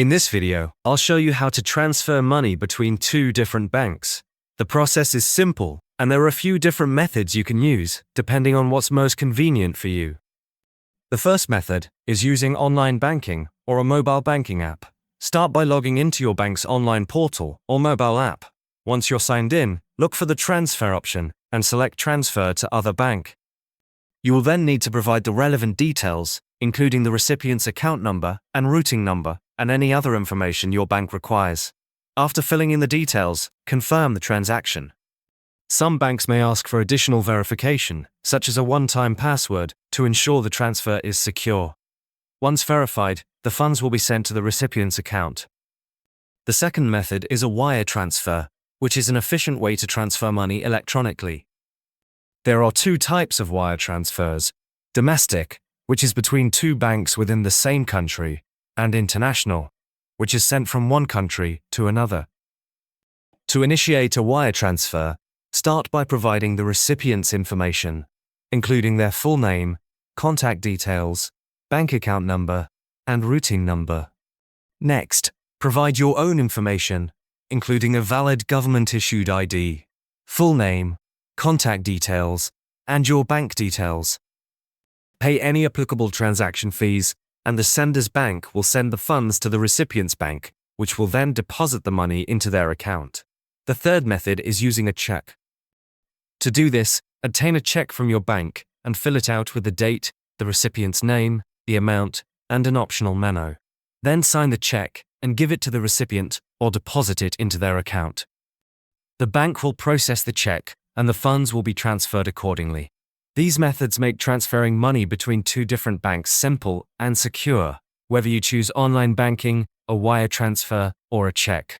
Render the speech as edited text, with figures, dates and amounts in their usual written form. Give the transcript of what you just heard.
In this video, I'll show you how to transfer money between two different banks. The process is simple, and there are a few different methods you can use, depending on what's most convenient for you. The first method is using online banking or a mobile banking app. Start by logging into your bank's online portal or mobile app. Once you're signed in, look for the transfer option and select Transfer to Other Bank. You will then need to provide the relevant details, including the recipient's account number and routing number, and any other information your bank requires. After filling in the details, confirm the transaction. Some banks may ask for additional verification, such as a one-time password, to ensure the transfer is secure. Once verified, the funds will be sent to the recipient's account. The second method is a wire transfer, which is an efficient way to transfer money electronically. There are two types of wire transfers: domestic, which is between two banks within the same country, and international, which is sent from one country to another. To initiate a wire transfer, start by providing the recipient's information, including their full name, contact details, bank account number, and routing number. Next, provide your own information, including a valid government-issued ID, full name, contact details, and your bank details. Pay any applicable transaction fees, and the sender's bank will send the funds to the recipient's bank, which will then deposit the money into their account. The third method is using a check. To do this, obtain a check from your bank and fill it out with the date, the recipient's name, the amount, and an optional memo. Then sign the check and give it to the recipient or deposit it into their account. The bank will process the check and the funds will be transferred accordingly. These methods make transferring money between two different banks simple and secure, whether you choose online banking, a wire transfer, or a check.